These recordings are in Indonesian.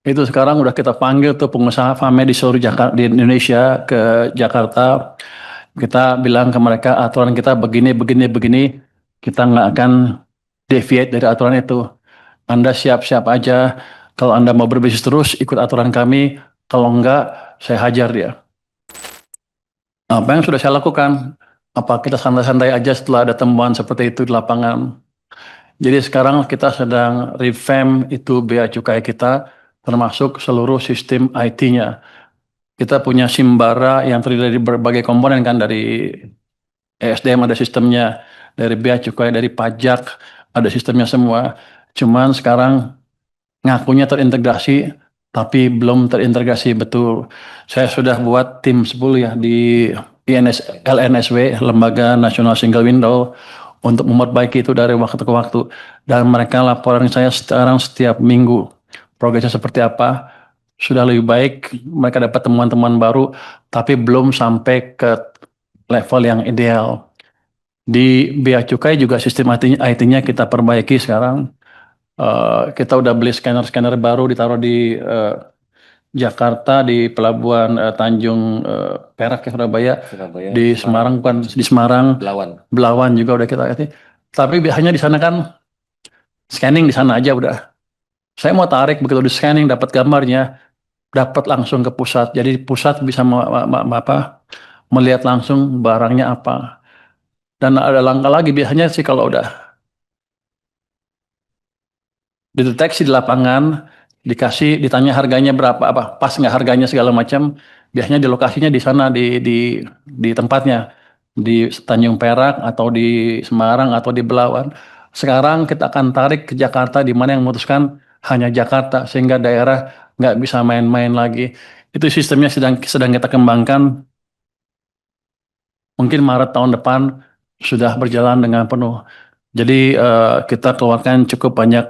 Itu sekarang udah kita panggil tuh pengusaha FAME di seluruh Jakarta, di Indonesia ke Jakarta. Kita bilang ke mereka aturan kita begini, begini, begini. Kita nggak akan deviate dari aturan itu. Anda siap-siap aja. Kalau Anda mau berbisnis terus, ikut aturan kami. Kalau enggak, saya hajar dia. Apa yang sudah saya lakukan? Apa kita santai-santai aja setelah ada temuan seperti itu di lapangan? Jadi sekarang kita sedang revamp itu bea cukai kita, termasuk seluruh sistem IT-nya. Kita punya Simbara yang terdiri dari berbagai komponen kan, dari ESDM ada sistemnya, dari bea cukai, dari pajak ada sistemnya semua. Cuman sekarang ngakunya terintegrasi, tapi belum terintegrasi betul. Saya sudah buat tim 10 ya di LNSW, Lembaga Nasional Single Window, untuk memperbaiki itu dari waktu ke waktu. Dan mereka laporan saya sekarang setiap minggu. Progresnya seperti apa? Sudah lebih baik, mereka dapat temuan-temuan baru, tapi belum sampai ke level yang ideal. Di Bea Cukai juga sistem IT-nya kita perbaiki sekarang. Kita udah beli scanner-scanner baru ditaruh di Jakarta, di Pelabuhan Tanjung Perak ya, Surabaya, Surabaya, di Semarang bukan di Semarang, Belawan. Belawan juga udah kita ganti. Tapi biasanya di sana kan scanning di sana aja udah. Saya mau tarik begitu di scanning dapat gambarnya, dapat langsung ke pusat. Jadi pusat bisa melihat langsung barangnya apa. Dan ada langkah lagi biasanya sih kalau udah dideteksi di lapangan, dikasih, ditanya harganya berapa, apa pas nggak harganya segala macam. Biasanya di lokasinya di sana di tempatnya di Tanjung Perak atau di Semarang atau di Belawan. Sekarang kita akan tarik ke Jakarta di mana yang memutuskan hanya Jakarta sehingga daerah nggak bisa main-main lagi. Itu sistemnya sedang kita kembangkan. Mungkin Maret tahun depan sudah berjalan dengan penuh. Jadi kita keluarkan cukup banyak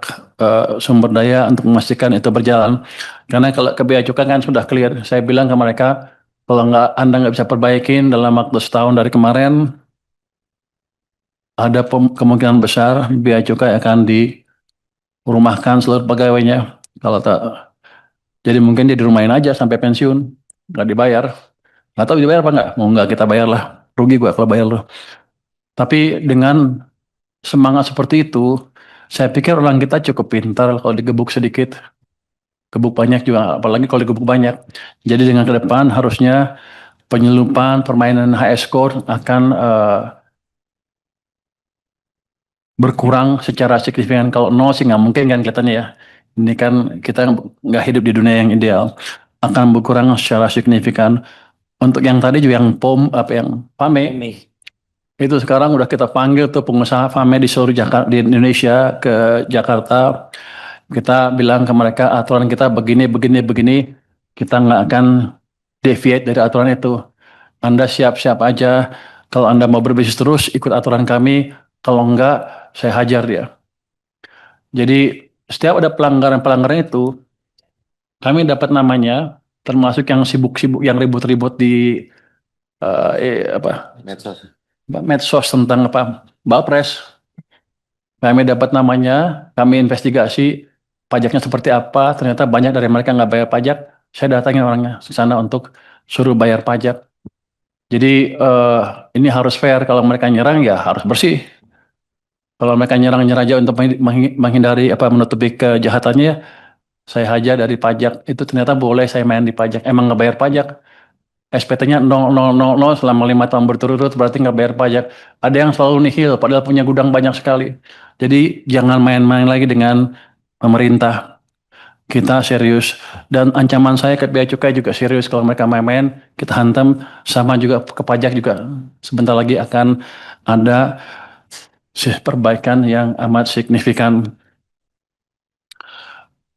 sumber daya untuk memastikan itu berjalan. Karena kalau ke bea cukai kan sudah clear. Saya bilang ke mereka, kalau Anda nggak bisa perbaikin dalam waktu setahun dari kemarin, ada kemungkinan besar bea cukai akan dirumahkan seluruh pegawainya. Kalau tak, jadi mungkin dia dirumahin aja sampai pensiun, nggak dibayar. Nggak tahu dibayar apa nggak? Mau nggak kita bayar lah. Rugi gua kalau bayar loh. Tapi dengan semangat seperti itu, saya pikir orang kita cukup pintar kalau digebuk sedikit, gebuk banyak juga, apalagi kalau digebuk banyak. Jadi dengan ke depan harusnya penyelundupan permainan HS score akan berkurang secara signifikan. Kalau nol sih nggak mungkin kan kelihatannya ya. Ini kan kita nggak hidup di dunia yang ideal. Akan berkurang secara signifikan. Untuk yang tadi juga yang yang PAME, itu sekarang udah kita panggil tuh pengusaha FAME di seluruh Jakarta, di Indonesia ke Jakarta. Kita bilang ke mereka aturan kita begini, begini, begini. Kita nggak akan deviate dari aturan itu. Anda siap-siap aja. Kalau Anda mau berbisnis terus, ikut aturan kami. Kalau enggak, saya hajar dia. Jadi setiap ada pelanggaran-pelanggaran itu, kami dapat namanya, termasuk yang sibuk-sibuk, yang ribut-ribut di Medsos. medsos tentang Bapres. Kami dapat namanya, kami investigasi pajaknya seperti apa. Ternyata banyak dari mereka nggak bayar pajak. Saya datangin orangnya ke sana untuk suruh bayar pajak. Jadi ini harus fair. Kalau mereka nyerang ya harus bersih. Kalau mereka nyerang-nyerang aja untuk menghindari menutupi kejahatannya, saya hajar dari pajak. Itu ternyata boleh saya main di pajak. Emang nggak bayar pajak. SPT-nya 0000 selama 5 tahun berturut-turut berarti nggak bayar pajak. Ada yang selalu nihil padahal punya gudang banyak sekali. Jadi jangan main-main lagi dengan pemerintah. Kita serius. Dan ancaman saya ke bea cukai juga serius. Kalau mereka main-main, kita hantam. Sama juga ke pajak juga. Sebentar lagi akan ada perbaikan yang amat signifikan.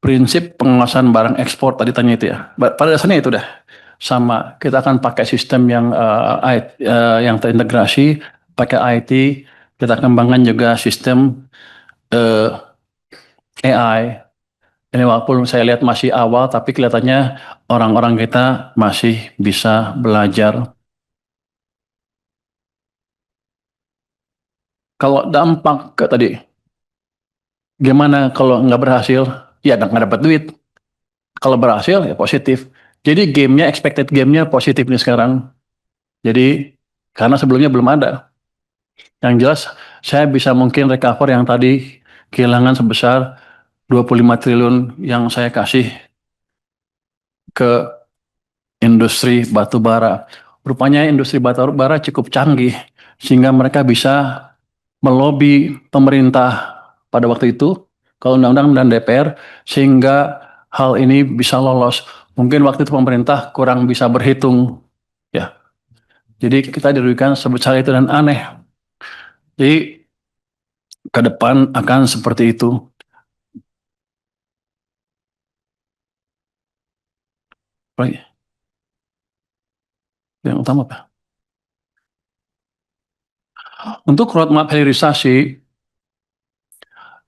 Prinsip pengawasan barang ekspor tadi tanya itu ya. Pada dasarnya itu dah sama. Kita akan pakai sistem yang terintegrasi, pakai IT. Kita kembangkan juga sistem AI. Ini walaupun saya lihat masih awal, tapi kelihatannya orang-orang kita masih bisa belajar. Kalau dampak ke tadi, gimana kalau nggak berhasil? Ya nggak dapat duit. Kalau berhasil ya positif. Jadi gamenya, expected gamenya positif nih sekarang. Jadi karena sebelumnya belum ada. Yang jelas saya bisa mungkin recover yang tadi kehilangan sebesar 25 triliun yang saya kasih ke industri batu bara. Rupanya industri batu bara cukup canggih sehingga mereka bisa melobi pemerintah pada waktu itu, kalau undang-undang dan DPR, sehingga hal ini bisa lolos. Mungkin waktu itu pemerintah kurang bisa berhitung, ya. Jadi kita dirugikan sebesar itu dan aneh. Jadi ke depan akan seperti itu. Baik. Yang utama apa? Untuk roadmap hilirisasi,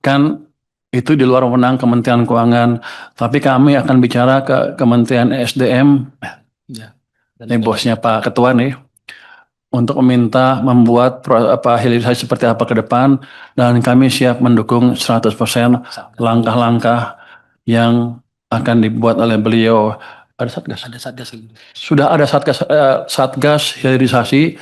kan itu di luar wewenang Kementerian Keuangan, tapi kami akan bicara ke Kementerian SDM, Ya. ini bosnya Pak Ketua nih, untuk meminta membuat hilirisasi seperti apa ke depan, dan kami siap mendukung 100% langkah-langkah yang akan dibuat oleh beliau. Ada Satgas? Ada Satgas. Sudah ada Satgas hilirisasi